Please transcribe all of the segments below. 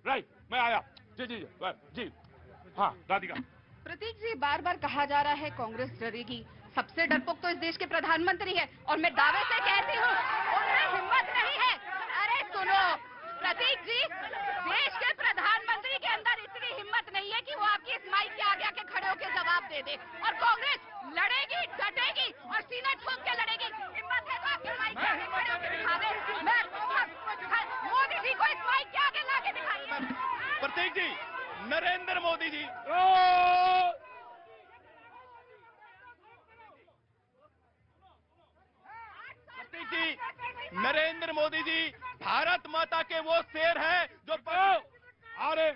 Right, मैं आया। जी जी जी, हाँ राधिका। प्रतीक जी, बार बार कहा जा रहा है कांग्रेस डरेगी, सबसे डरपोक तो इस देश के प्रधानमंत्री है, और मैं दावे से कहती हूँ उनमें हिम्मत नहीं है। अरे सुनो प्रतीक जी, देश के प्रधानमंत्री के अंदर इतनी हिम्मत नहीं है कि वो आपकी इस माइक के आगे आके खड़े होकर जवाब दे दे, और कांग्रेस लड़ेगी, डटेगी और सीना ठोक के लड़ेगी। हिम्मत है तो आपकी माइक के आगे खड़े होकर दिखा दे। मोदी जी को इस माइक के आगे लाके दिखाइए। प्रतीक जी, नरेंद्र मोदी जी। प्रतीक जी, नरेंद्र मोदी जी भारत माता के वो शेर हैं जो अरे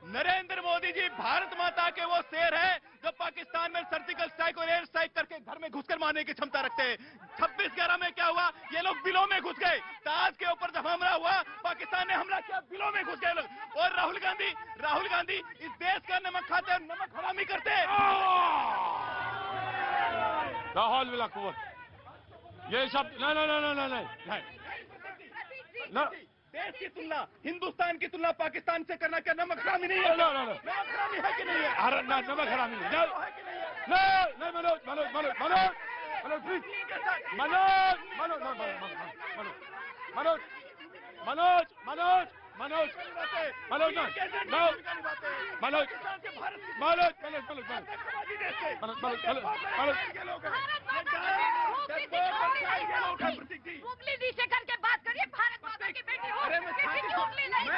नरेंद्र मोदी जी भारत माता के वो शेर हैं जो पाकिस्तान में सर्जिकल स्ट्राइक और एयर स्ट्राइक करके घर में घुसकर मारने की क्षमता रखते हैं। 26/11 में क्या हुआ, ये लोग बिलों में घुस गए। ताज के ऊपर जब हमला हुआ, पाकिस्तान ने हमला किया, बिलों में घुस गए लोग। और राहुल गांधी इस देश का नमक खाते हैं, नमक हरामी करते हैं। राहुल विलाकुवर, ये शब्द नहीं। देश की तुलना, हिंदुस्तान की तुलना पाकिस्तान से करना क्या नमक हरामी नहीं है? नमक हरामी है कि नहीं है? नमक हरामी नहीं। उंगली नीचे करके बात करिए, भारत माता की बेटी हो, किसी की उंगली नहीं।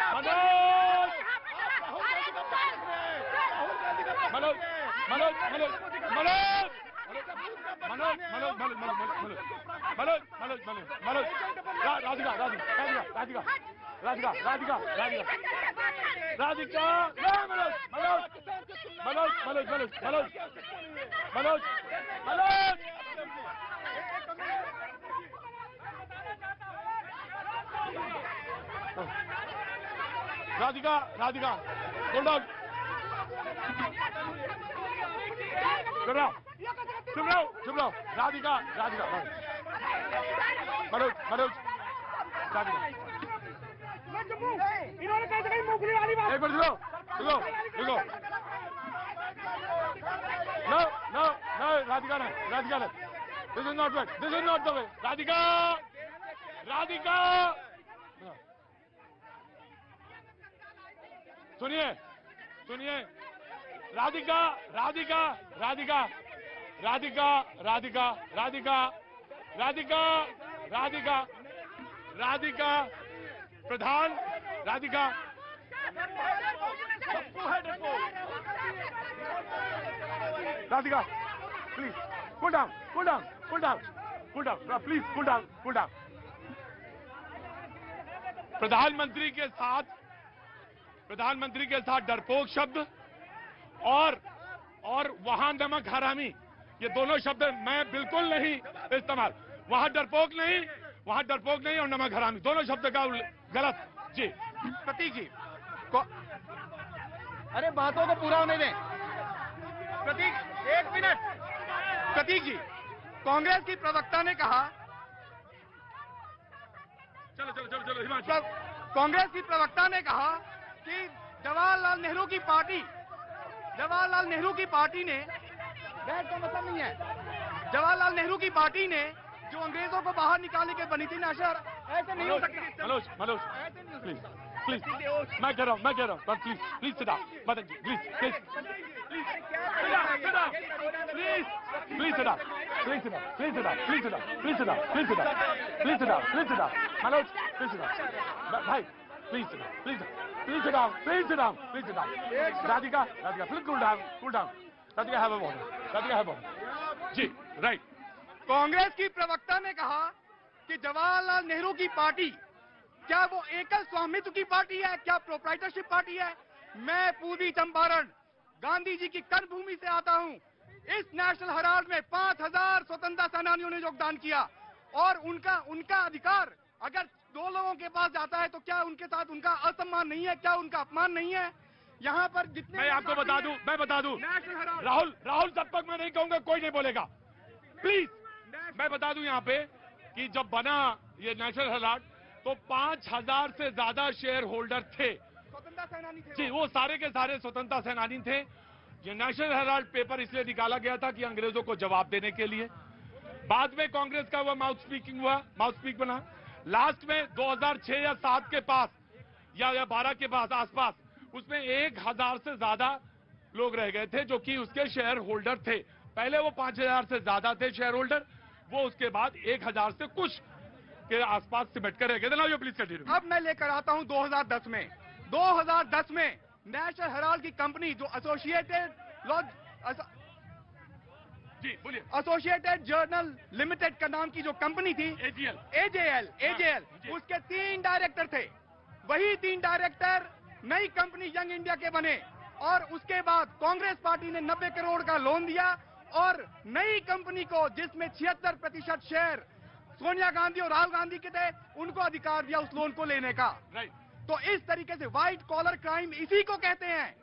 Radhika, hold on. चुप रहो। राधिका, मनोज, राधिका। इन्होंने कहीं मुखली वाली बात। एक मिनट रुको। No, राधिका ने। This is not the way. Radhika. सुनिए। Radhika, Pradhan, Radhika. Radhika, please cool down. Please cool down. प्रधानमंत्री के साथ डरपोक शब्द और वहां नमक हरामी, ये दोनों शब्द मैं बिल्कुल नहीं इस्तेमाल। वहां डरपोक नहीं और नमक हरामी, दोनों शब्द का गलत। जी प्रतीक जी अरे बातों को पूरा होने दें। प्रतीक, एक मिनट। प्रतीक जी, कांग्रेस की प्रवक्ता ने कहा, चलो हिमाचल। कांग्रेस की प्रवक्ता ने कहा कि जवाहरलाल नेहरू की पार्टी ने, बैठ का मतलब नहीं है, जवाहरलाल नेहरू की पार्टी ने जो अंग्रेजों को बाहर निकालने के बनी थी नशर, ऐसे नहीं हो सकती। मनोज, प्लीज, मैं कह रहा हूँ, but please sit down, Madan ji, please sit down, Manoj, please sit down, भाई, please sit down, Radhika, please cool down, Radhika have a water, जी, राइट। कांग्रेस की प्रवक्ता ने कहा कि जवाहरलाल नेहरू की पार्टी क्या वो एकल स्वामित्व की पार्टी है, क्या प्रोप्राइटरशिप पार्टी है? मैं पूर्वी चंपारण गांधी जी की कर्मभूमि से आता हूं। इस नेशनल हेराल्ड में 5000 स्वतंत्रता सेनानियों ने योगदान किया, और उनका अधिकार अगर दो लोगों के पास जाता है तो क्या उनके साथ उनका असम्मान नहीं है, क्या उनका अपमान नहीं है? यहाँ पर जितने, मैं आपको बता दूं, राहुल जब तक मैं नहीं कहूंगा कोई नहीं बोलेगा, प्लीज। मैं बता दूं यहाँ पे कि जब बना ये नेशनल हेराल्ड तो 5,000 से ज्यादा शेयर होल्डर थे स्वतंत्रता सेनानी थे जी, वो सारे के सारे स्वतंत्रता सेनानी थे। ये नेशनल हेराल्ड पेपर इसलिए निकाला गया था कि अंग्रेजों को जवाब देने के लिए। बाद में कांग्रेस का वो माउथ स्पीक बना। लास्ट में 2006 या 7 के पास या 12 के पास आसपास उसमें 1,000 से ज्यादा लोग रह गए थे जो कि उसके शेयर होल्डर थे। पहले वो 5,000 से ज्यादा थे शेयर होल्डर, वो उसके बाद 1,000 से कुछ के आसपास सिमट कर रह गए थे। Now you please continue. अब मैं लेकर आता हूं 2010 में। 2010 में नेशनल हेराल्ड की कंपनी जो जी बोलिए। एसोसिएटेड जर्नल लिमिटेड का नाम की जो कंपनी थी एजेएल, उसके 3 डायरेक्टर थे। वही 3 डायरेक्टर नई कंपनी यंग इंडिया के बने और उसके बाद कांग्रेस पार्टी ने 90 करोड़ का लोन दिया और नई कंपनी को, जिसमें 76% शेयर सोनिया गांधी और राहुल गांधी के थे, उनको अधिकार दिया उस लोन को लेने का। राइट। तो इस तरीके से व्हाइट कॉलर क्राइम इसी को कहते हैं,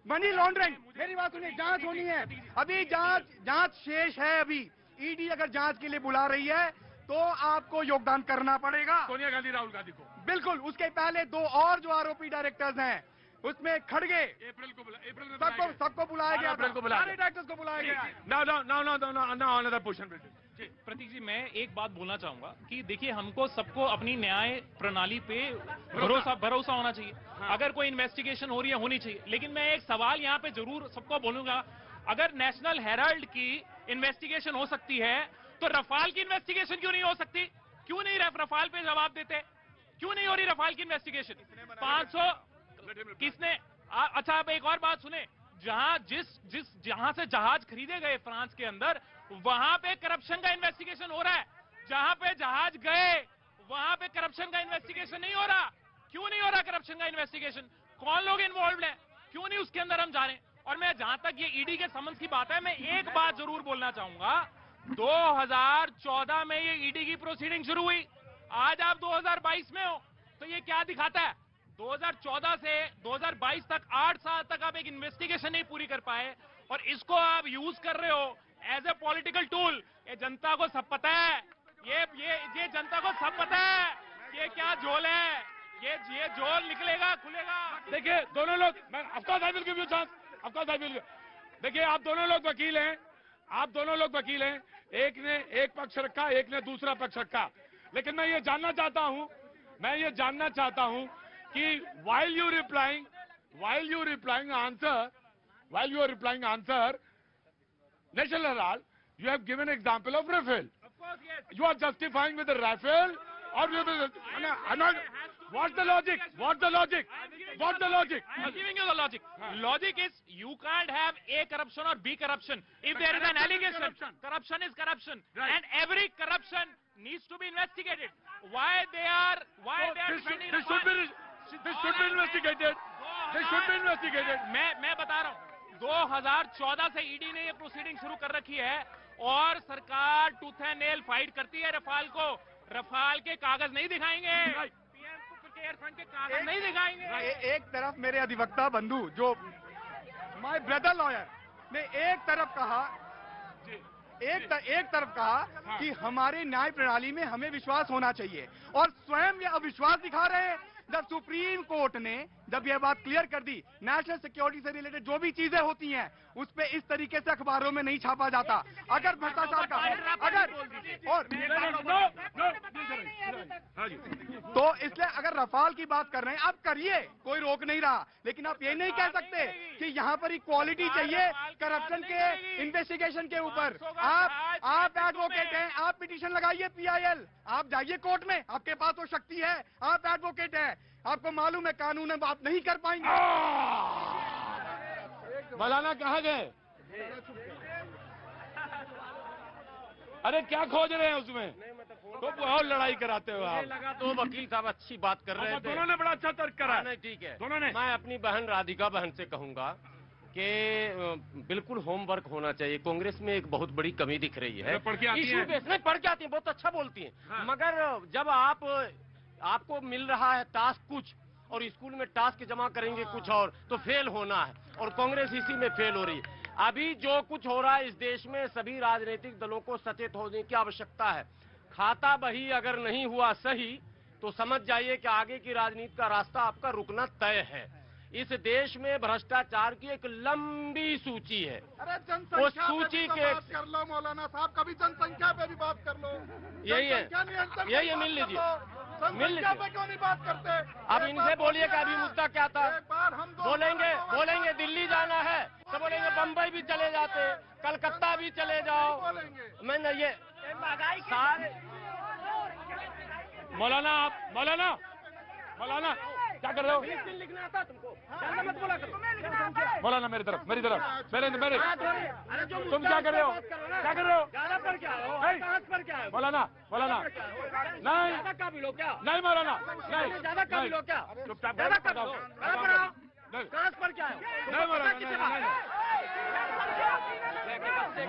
मनी लॉन्ड्रिंग। मेरी बात सुनिए, जांच होनी है अभी, जांच शेष है अभी। ईडी अगर जांच के लिए बुला रही है तो आपको योगदान करना पड़ेगा। सोनिया गांधी राहुल गांधी को बिल्कुल। उसके पहले 2 और जो आरोपी डायरेक्टर्स हैं उसमें खड़गे, अप्रैल में सबको बुलाया गया, अप्रैल को बुलाया सारे डायरेक्टर्स को बुलाया गया है। Now another question. जी प्रतीक जी, मैं एक बात बोलना चाहूंगा कि देखिए, हमको सबको अपनी न्याय प्रणाली पे भरोसा होना चाहिए। अगर कोई इन्वेस्टिगेशन हो रही है, होनी चाहिए। लेकिन मैं एक सवाल यहाँ पे जरूर सबको बोलूंगा, अगर नेशनल हेराल्ड की इन्वेस्टिगेशन हो सकती है तो रफाल की इन्वेस्टिगेशन क्यों नहीं हो सकती? क्यों नहीं रफाल पे जवाब देते? क्यों नहीं हो रही रफाल की इन्वेस्टिगेशन? 500 किसने? अच्छा, अब एक और बात सुने, जहां से जहाज खरीदे गए फ्रांस के अंदर, वहां पे करप्शन का इन्वेस्टिगेशन हो रहा है। जहां पे जहाज गए वहां पे करप्शन का इन्वेस्टिगेशन नहीं हो रहा। क्यों नहीं हो रहा करप्शन का इन्वेस्टिगेशन? कौन लोग इन्वॉल्व हैं? क्यों नहीं उसके अंदर हम जा रहे हैं? और मैं, जहां तक ये ईडी के समन्स की बात है, मैं एक बात जरूर बोलना चाहूंगा, 2014 में ये ईडी की प्रोसीडिंग शुरू हुई, आज आप 2022 में हो, तो ये क्या दिखाता है? 2014 से 2022 तक 8 साल तक आप एक इन्वेस्टिगेशन नहीं पूरी कर पाए और इसको आप यूज कर रहे हो एज ए पॉलिटिकल टूल। ये जनता को सब पता है, ये जनता को सब पता है ये क्या झोल है, ये झोल निकलेगा, खुलेगा। देखिए दोनों लोग, मैं of course I will give you chance, of course I will. देखिए आप दोनों लोग वकील हैं, एक ने एक पक्ष रखा, एक ने दूसरा पक्ष रखा। लेकिन मैं ये जानना चाहता हूं कि while you are replying answer, National Herald, you have given example of Rafale. Of course, yes. You are justifying with the Rafale, or you I'm not. What's the logic? I'm giving you the logic. Logic is you can't have A corruption or B corruption. If there is an allegation, corruption is corruption, and every corruption needs to be investigated. Why they are defending This should be investigated. मैं बता रहा हूँ, 2014 से ED ने ये proceeding शुरू कर रखी है और सरकार टूथ एंड नेल फाइट करती है रफाल को। रफाल के कागज नहीं दिखाएंगे, पीएम केयर फंड के कागज नहीं दिखाएंगे। एक तरफ मेरे अधिवक्ता बंधु, जो माय ब्रदर लॉयर, ने एक तरफ कहा कि हमारे न्याय प्रणाली में हमें विश्वास होना चाहिए, और स्वयं ये अविश्वास दिखा रहे हैं। जब सुप्रीम कोर्ट ने जब यह बात क्लियर कर दी, नेशनल सिक्योरिटी से रिलेटेड जो भी चीजें होती हैं उस पे इस तरीके से अखबारों में नहीं छापा जाता। अगर भ्रष्टाचार का तो इसलिए अगर रफाल की बात कर रहे हैं, आप करिए, कोई रोक नहीं रहा, लेकिन आप ये नहीं कह सकते कि यहाँ पर इक्वालिटी चाहिए करप्शन के इन्वेस्टिगेशन के ऊपर। आप एडवोकेट हैं, आप पिटीशन लगाइए PIL, आप जाइए कोर्ट में, आपके पास तो शक्ति है, आप एडवोकेट हैं, आपको मालूम है कानून है, आप नहीं कर पाएंगे। मौलाना कहाँ गए? अरे क्या खोज रहे हैं उसमें? तो बहुत लड़ाई कराते हो आप। लगा तो वकील साहब अच्छी बात कर रहे थे। दोनों ने बड़ा अच्छा तर्क करा। नहीं ठीक है, दोनों ने। मैं अपनी बहन राधिका बहन से कहूंगा कि बिल्कुल होमवर्क होना चाहिए। कांग्रेस में एक बहुत बड़ी कमी दिख रही है। पढ़ के आती हैं? नहीं, पढ़ के आती है, बहुत अच्छा बोलती है। हाँ। मगर जब आपको मिल रहा है टास्क कुछ और स्कूल में टास्क जमा करेंगे कुछ और, तो फेल होना है, और कांग्रेस इसी में फेल हो रही है। अभी जो कुछ हो रहा है इस देश में, सभी राजनीतिक दलों को सचेत होने की आवश्यकता है। खाता बही अगर नहीं हुआ सही तो समझ जाइए कि आगे की राजनीति का रास्ता आपका रुकना तय है। इस देश में भ्रष्टाचार की एक लंबी सूची है। अरे उस जनसंख्या सूची पे भी के तो बात कर लो मौलाना साहब, कभी जनसंख्या पे भी बात कर लो। यही है, जनसंख्या नियंत्रण यही है, पे मिल बात कर लीजिए, लो। मिल जनसंख्या लीजिए। पे क्यों नहीं बात करते? अब एक इनसे बार बोलिए कि अभी ना, मुद्दा क्या था। एक बार हम दो बोलेंगे दिल्ली जाना है तो बोलेंगे बम्बई भी चले जाते, कलकत्ता भी चले जाओ। बोलेंगे। मैंने ये सारे मौलाना क्या कर रहे हो? लिखना आता तुमको, ज्यादा मत बोला करो। मौलाना मेरी तरफ मेरे अरे जो तुम क्या कर रहे हो? क्या कर रहे हो? ज्यादा पर क्या हो, नहीं। कहाँ पर क्या है, मौलाना नहीं ज्यादा का भी लो क्या, नहीं मौलाना नहीं ज्यादा का भी लो क्या, चुपचाप ज्यादा का भी लो, कहाँ पर आओ, नहीं कहाँ पर क्या है, नहीं मौलाना किसे नहीं, बात? नहीं।